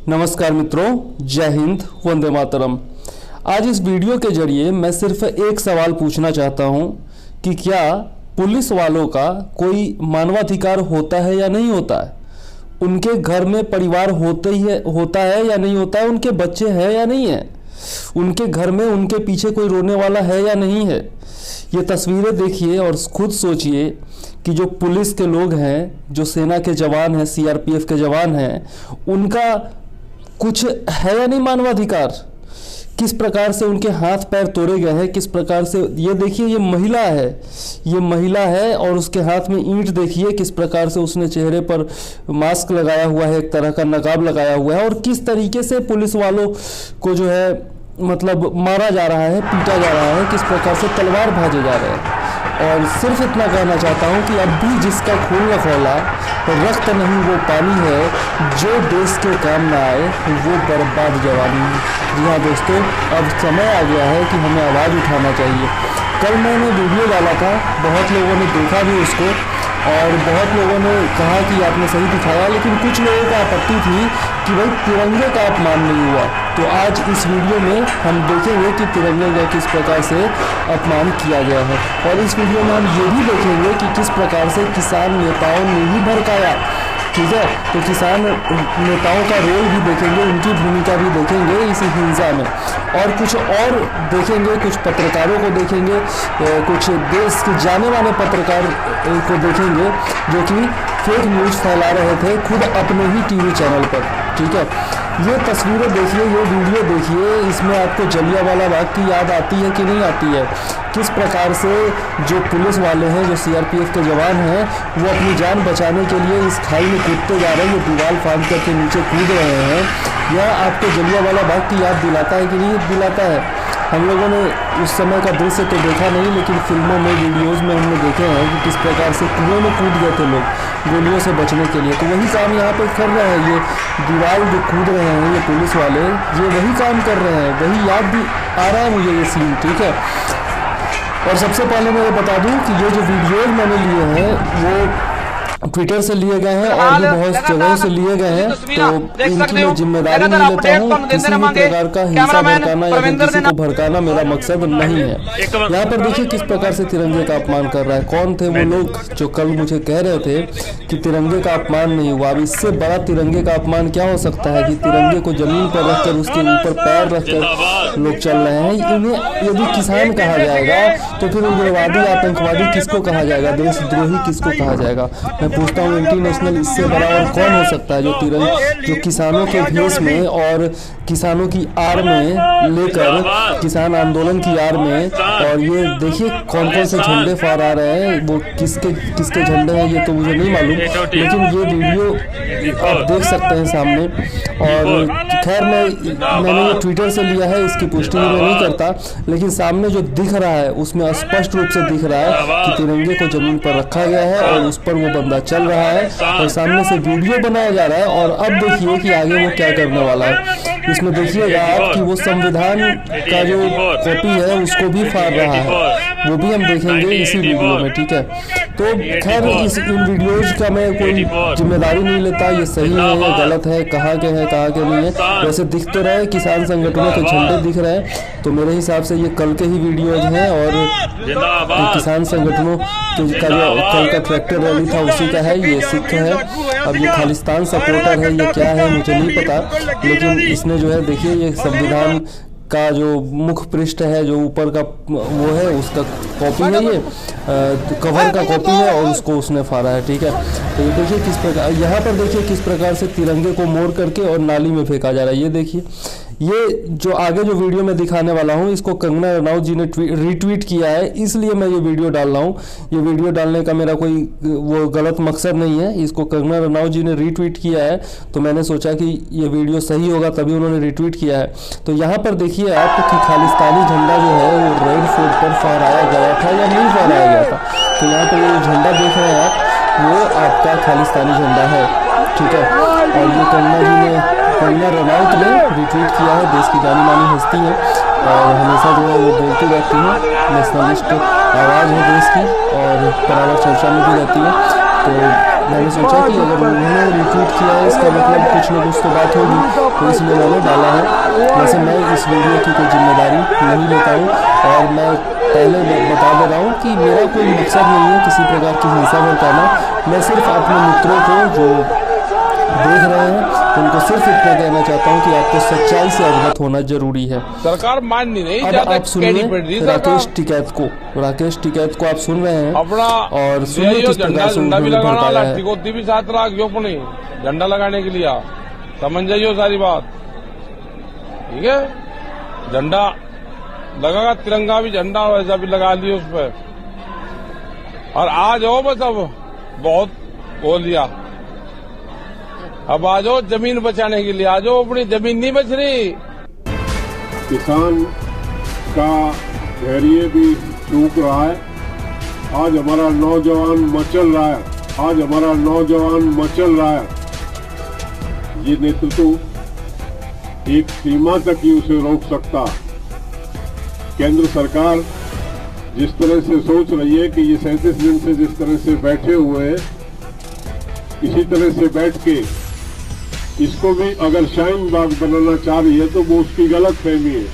नमस्कार मित्रों, जय हिंद, वंदे मातरम। आज इस वीडियो के जरिए मैं सिर्फ एक सवाल पूछना चाहता हूं कि क्या पुलिस वालों का कोई मानवाधिकार होता है या नहीं होता है। उनके घर में परिवार होता है या नहीं होता है, उनके बच्चे हैं या नहीं है, उनके घर में उनके पीछे कोई रोने वाला है या नहीं है। ये तस्वीरें देखिए और खुद सोचिए कि जो पुलिस के लोग हैं, जो सेना के जवान हैं, सीआरपीएफ के जवान हैं, उनका कुछ है या नहीं मानवाधिकार। किस प्रकार से उनके हाथ पैर तोड़े गए हैं, किस प्रकार से। ये देखिए, ये महिला है और उसके हाथ में ईंट देखिए, किस प्रकार से उसने चेहरे पर मास्क लगाया हुआ है, एक तरह का नकाब लगाया हुआ है, और किस तरीके से पुलिस वालों को जो है मतलब मारा जा रहा है, पीटा जा रहा है, किस प्रकार से तलवार भाजे जा रहे हैं। और सिर्फ इतना कहना चाहता हूँ कि अब भी जिसका खून न खौला रक्त नहीं वो पानी है, जो देश के काम न आए वो बर्बाद जवानी है। जी हाँ दोस्तों, अब समय आ गया है कि हमें आवाज़ उठाना चाहिए। कल मैंने वीडियो डाला था, बहुत लोगों ने देखा भी उसको और बहुत लोगों ने कहा कि आपने सही दिखाया, लेकिन कुछ लोगों का आपत्ति थी कि भाई तिरंगे का अपमान नहीं हुआ। तो आज इस वीडियो में हम देखेंगे कि तिरंगे का किस प्रकार से अपमान किया गया है, और इस वीडियो में हम ये भी देखेंगे कि किस प्रकार से किसान नेताओं ने ही भड़काया। ठीक है, तो किसान नेताओं का रोल भी देखेंगे, उनकी भूमिका भी देखेंगे इस हिंसा में, और कुछ और देखेंगे, कुछ पत्रकारों को देखेंगे, कुछ देश के जाने माने पत्रकार को देखेंगे जो कि फेक न्यूज़ फैला रहे थे खुद अपने ही टीवी चैनल पर। ठीक है, ये तस्वीरें देखिए, ये वीडियो देखिए, इसमें आपको जलियांवाला बाग की याद आती है कि नहीं आती है। किस प्रकार से जो पुलिस वाले हैं, जो सीआरपीएफ के जवान हैं, वो अपनी जान बचाने के लिए इस खाई में कूदते जा रहे हैं, ये दीवार फांद करके नीचे कूद रहे हैं। यह आपको जलियांवाला बाग की याद दिलाता है कि नहीं दिलाता है। हम लोगों ने उस समय का दृश्य तो देखा नहीं, लेकिन फिल्मों में, वीडियोज़ में हमने देखे हैं कि किस प्रकार से कुएं में कूद गए थे लोग गोलियों से बचने के लिए। तो वही काम यहाँ पर कर रहे हैं, ये दीवार जो कूद रहे हैं ये पुलिस वाले, ये वही काम कर रहे हैं, वही याद भी आ रहा है मुझे ये सीन। ठीक है, और सबसे पहले मैं ये बता दूं कि ये जो वीडियोज मैंने लिए हैं वो ट्विटर से लिए गए हैं और भी बहुत जगहों से लिए गए हैं, तो इनकी मैं जिम्मेदारी नहीं लेता हूँ। किसी भी प्रकार का हिंसा भड़काना या किसी को भड़काना मेरा मकसद नहीं है। यहाँ पर देखिए किस प्रकार से तिरंगे का अपमान कर रहा है। कौन थे वो लोग जो कल मुझे कह रहे थे कि तिरंगे का अपमान नहीं हुआ। अब इससे बड़ा तिरंगे का अपमान क्या हो सकता है कि तिरंगे को जमीन पर रखकर उसके ऊपर पैर रखकर लोग चल रहे हैं। इन्हें यदि किसान कहा जाएगा तो फिर उग्रवादी, आतंकवादी किसको कहा जाएगा, देशद्रोही किसको कहा जाएगा। मैं पूछता हूँ इंटरनेशनल इससे बड़ा और कौन हो सकता है जो किसानों के भेष में और किसानों की आड़ में लेकर, किसान आंदोलन की आड़ में। और ये देखिए कौन कौन से झंडे फहरा रहे हैं, वो किसके झंडे हैं ये तो मुझे नहीं मालूम, लेकिन ये वीडियो आप देख सकते हैं सामने। और खैर मैंने ये ट्विटर से लिया है, इसकी पुष्टि मैं नहीं करता, लेकिन सामने जो दिख रहा है उसमें स्पष्ट रूप से दिख रहा है कि तिरंगे को जमीन पर रखा गया है और उस पर वो बंदा चल रहा है और सामने से वीडियो बनाया जा रहा है। और अब देखिए कि आगे वो क्या करने वाला है। इसमें देखिएगा आप कि वो संविधान का जो कॉपी है उसको भी फाड़ रहा है, वो भी हम देखेंगे इसी वीडियो में। ठीक है, तो खैर इन वीडियोज का मैं कोई जिम्मेदारी नहीं लेता, ये सही है या गलत है, कहाँ के हैं कहाँ के नहीं है। वैसे दिख तो रहे किसान संगठनों के झंडे दिख रहे हैं, तो मेरे हिसाब से ये कल के ही वीडियोज हैं और किसान संगठनों का जो कल का ट्रैक्टर रैली था उसी का है। ये सिख है, अब ये खालिस्तान सपोर्टर है, ये क्या है मुझे नहीं पता, लेकिन इसने जो है देखिए ये संविधान का जो मुख्य पृष्ठ है, जो ऊपर का वो है, उसका कॉपी है, ये कवर का कॉपी है और उसको उसने फाड़ा है। ठीक है, तो ये देखिए किस प्रकार, यहाँ पर देखिए किस प्रकार से तिरंगे को मोड़ करके और नाली में फेंका जा रहा है। ये देखिए, ये जो आगे जो वीडियो में दिखाने वाला हूँ इसको कंगना रनौत जी ने रीट्वीट किया है, इसलिए मैं ये वीडियो डाल रहा हूँ। ये वीडियो डालने का मेरा कोई वो गलत मकसद नहीं है, इसको कंगना रनौत जी ने रीट्वीट किया है, तो मैंने सोचा कि ये वीडियो सही होगा तभी उन्होंने रीट्वीट किया है। तो यहाँ पर देखिए आप कि खालिस्तानी झंडा जो है वो रेड फोर्ट पर फहराया गया था या नहीं फहराया गया था। तो यहाँ पर ये झंडा देख रहे हैं आप, वो आपका खालिस्तानी झंडा है। ठीक है, और ये कंगना रनौत ने रिट्वीट किया है, देश की जानी मानी हस्ती है और हमेशा जो है वो बोलती रहती है, नेशनलिस्ट आवाज़ है देश की और बराबर चर्चा में भी रहती है। तो मैंने सोचा कि अगर उन्होंने रिट्वीट किया है इसका मतलब कुछ न कुछ तो बात होगी, तो इसलिए मैंने डाला है। वैसे मैं इस वीडियो की कोई जिम्मेदारी नहीं लेता हूँ, और मैं पहले बता दे रहा हूँ कि मेरा कोई मकसद नहीं है किसी प्रकार की हिंसा भड़काना। मैं सिर्फ अपने मित्रों को जो देख रहे हैं उनको सिर्फ इतना कहना चाहता हूँ कि आपको सच्चाई से अवगत होना जरूरी है। सरकार मान नहीं। अब आप सुनिए राकेश टिकैत को आप सुन रहे हैं और सुनिए किस प्रकार से झंडा भी उन्होंने लगाना, भड़काया लाठी है। गोदी भी साथ रख जो अपनी झंडा लगाने के लिए समझ जाइयो सारी बात, ठीक है। झंडा लगेगा, तिरंगा भी झंडा वैसा भी लगा लियो उस पर। और आज हो बस, अब बहुत बोल दिया, अब आ जाओ जमीन बचाने के लिए, आ जाओ। अपनी जमीन नहीं बच रही। किसान का धैर्य भी चूक रहा है। आज हमारा नौजवान मचल रहा है, आज हमारा नौजवान मचल रहा है। ये नेतृत्व एक सीमा तक ही उसे रोक सकता। केंद्र सरकार जिस तरह से सोच रही है कि ये 37 दिन से जिस तरह से बैठे हुए हैं, इसी तरह से बैठ के इसको भी अगर शाहीन बाग बनाना चाह रही है तो वो उसकी गलत फहमी है।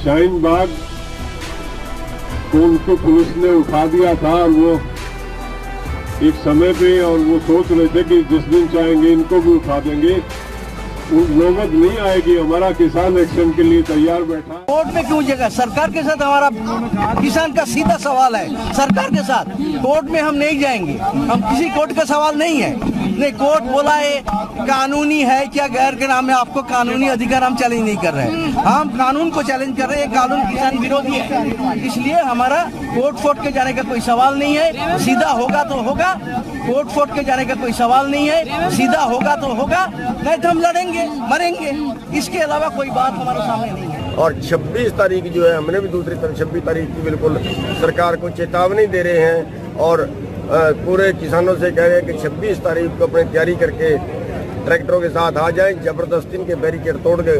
शाहीन बाग को उनको पुलिस ने उठा दिया था, और वो एक समय पे, और वो सोच रहे थे कि जिस दिन चाहेंगे इनको भी उठा देंगे। नौबत नहीं आएगी। हमारा किसान एक्शन के लिए तैयार बैठा। कोर्ट में क्यों जगह? सरकार के साथ हमारा किसान का सीधा सवाल है, सरकार के साथ। कोर्ट में हम नहीं जाएंगे, हम किसी कोर्ट का सवाल नहीं है। नहीं, कोर्ट बोला है कानूनी है क्या गैर के नाम में आपको कानूनी अधिकार हम चैलेंज नहीं कर रहे हैं, हम कानून को चैलेंज कर रहे हैं। कानून किसान विरोधी है, इसलिए हमारा कोर्ट फोर्ट के जाने का कोई सवाल नहीं है। सीधा होगा तो होगा, कोर्ट फोर्ट के जाने का कोई सवाल नहीं है। सीधा होगा तो होगा, नहीं तो हम लड़ेंगे, मरेंगे। इसके अलावा कोई बात हमारे सामने नहीं है। और 26 तारीख जो है, हमने भी दूसरी तरफ 26 तारीख की बिल्कुल सरकार को चेतावनी दे रहे हैं, और पूरे किसानों से कह रहे हैं कि 26 तारीख को अपनी तैयारी करके ट्रैक्टरों के साथ आ जाएं। जबरदस्ती इनके बैरिकेड तोड़ के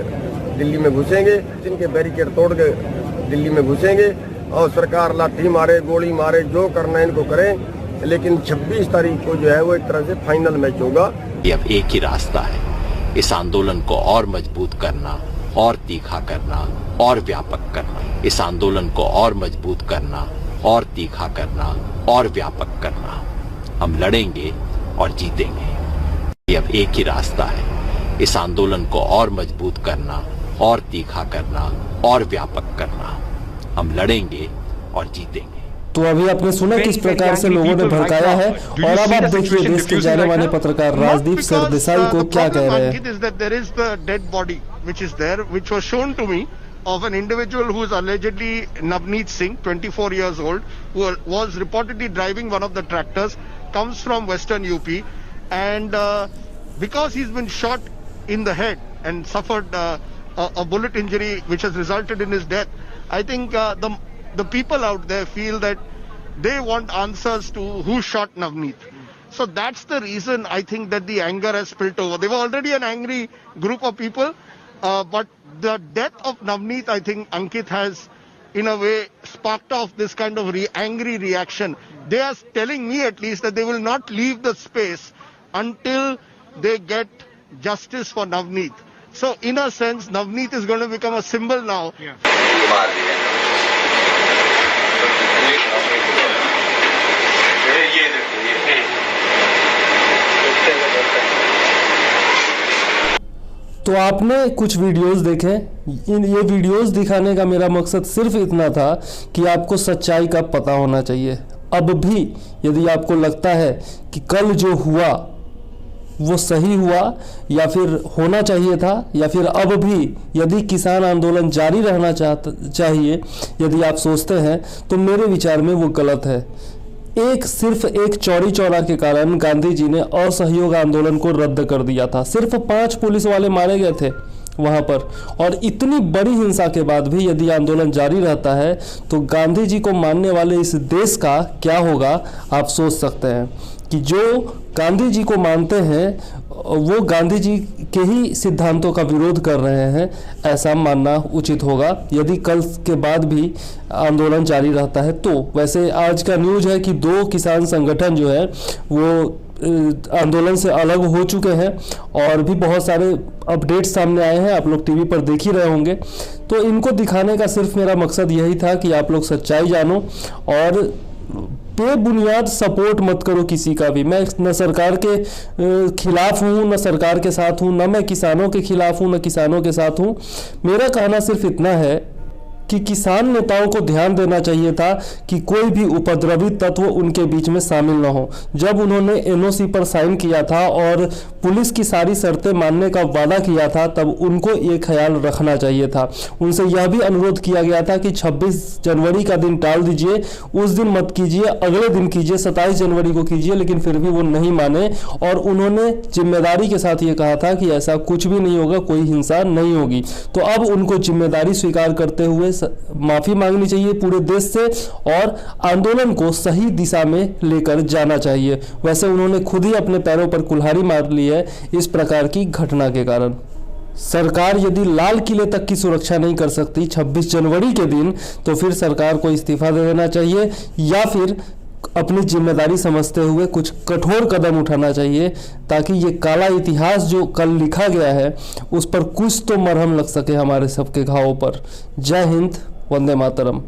दिल्ली में घुसेंगे, इनके बैरिकेड तोड़ के दिल्ली में घुसेंगे, और सरकार लाठी मारे, गोली मारे, जो करना है इनको करें। लेकिन 26 तारीख को जो है वो एक तरह से फाइनल मैच होगा। ये अब एक ही रास्ता है, इस आंदोलन को और मजबूत करना, और तीखा करना, और व्यापक करना। इस आंदोलन को और मजबूत करना, और तीखा करना, और व्यापक करना। हम लड़ेंगे और जीतेंगे। ये अब एक ही रास्ता है, इस आंदोलन को और मजबूत करना, और तीखा करना, और व्यापक करना। हम लड़ेंगे और जीतेंगे। तो अभी आपने सुना किस प्रकार से लोगों ने भड़काया है, और अब आप देखिए देश के जाने माने पत्रकार राजदीप सरदेसाई को क्या कह रहे हैं। which is there, which was shown to me, of an individual who is allegedly Navneet Singh, 24 years old, who was reportedly driving one of the tractors, comes from Western UP, and because he's been shot in the head and suffered a bullet injury which has resulted in his death, I think the people out there feel that they want answers to who shot Navneet. So that's the reason I think that the anger has spilled over. They were already an angry group of people. But the death of Navneet, I think Ankit has, in a way, sparked off this kind of angry reaction. They are telling me at least that they will not leave the space until they get justice for Navneet. So in a sense, Navneet is going to become a symbol now. तो आपने कुछ videos देखे। ये videos दिखाने का मेरा मकसद सिर्फ इतना था कि आपको सच्चाई का पता होना चाहिए। अब भी यदि आपको लगता है कि कल जो हुआ वो सही हुआ या फिर होना चाहिए था, या फिर अब भी यदि किसान आंदोलन जारी रहना चाहिए, यदि आप सोचते हैं, तो मेरे विचार में वो गलत है। सिर्फ एक चौड़ी चौरा के कारण गांधी जी ने असहयोग आंदोलन को रद्द कर दिया था। सिर्फ 5 पुलिस वाले मारे गए थे वहां पर, और इतनी बड़ी हिंसा के बाद भी यदि आंदोलन जारी रहता है तो गांधी जी को मानने वाले इस देश का क्या होगा। आप सोच सकते हैं कि जो गांधी जी को मानते हैं वो गांधी जी के ही सिद्धांतों का विरोध कर रहे हैं, ऐसा मानना उचित होगा यदि कल के बाद भी आंदोलन जारी रहता है तो। वैसे आज का न्यूज़ है कि 2 किसान संगठन जो है वो आंदोलन से अलग हो चुके हैं और भी बहुत सारे अपडेट सामने आए हैं, आप लोग टीवी पर देख ही रहे होंगे। तो इनको दिखाने का सिर्फ मेरा मकसद यही था कि आप लोग सच्चाई जानो और बेबुनियाद सपोर्ट मत करो किसी का भी। मैं न सरकार के खिलाफ हूँ, न सरकार के साथ हूँ, न मैं किसानों के खिलाफ हूँ, न किसानों के साथ हूँ। मेरा कहना सिर्फ इतना है कि किसान नेताओं को ध्यान देना चाहिए था कि कोई भी उपद्रवी तत्व उनके बीच में शामिल न हो। जब उन्होंने एनओसी पर साइन किया था और पुलिस की सारी शर्तें मानने का वादा किया था, तब उनको ये ख्याल रखना चाहिए था। उनसे यह भी अनुरोध किया गया था कि 26 जनवरी का दिन टाल दीजिए, उस दिन मत कीजिए, अगले दिन कीजिए, 27 जनवरी को कीजिए, लेकिन फिर भी वो नहीं माने और उन्होंने जिम्मेदारी के साथ ये कहा था कि ऐसा कुछ भी नहीं होगा, कोई हिंसा नहीं होगी। तो अब उनको जिम्मेदारी स्वीकार करते हुए माफी मांगनी चाहिए पूरे देश से और आंदोलन को सही दिशा में लेकर जाना चाहिए। वैसे उन्होंने खुद ही अपने पैरों पर कुल्हाड़ी मार ली है इस प्रकार की घटना के कारण। सरकार यदि लाल किले तक की सुरक्षा नहीं कर सकती 26 जनवरी के दिन, तो फिर सरकार को इस्तीफा दे देना चाहिए या फिर अपनी जिम्मेदारी समझते हुए कुछ कठोर कदम उठाना चाहिए, ताकि ये काला इतिहास जो कल लिखा गया है उस पर कुछ तो मरहम लग सके हमारे सबके घावों पर। जय हिंद, वंदे मातरम।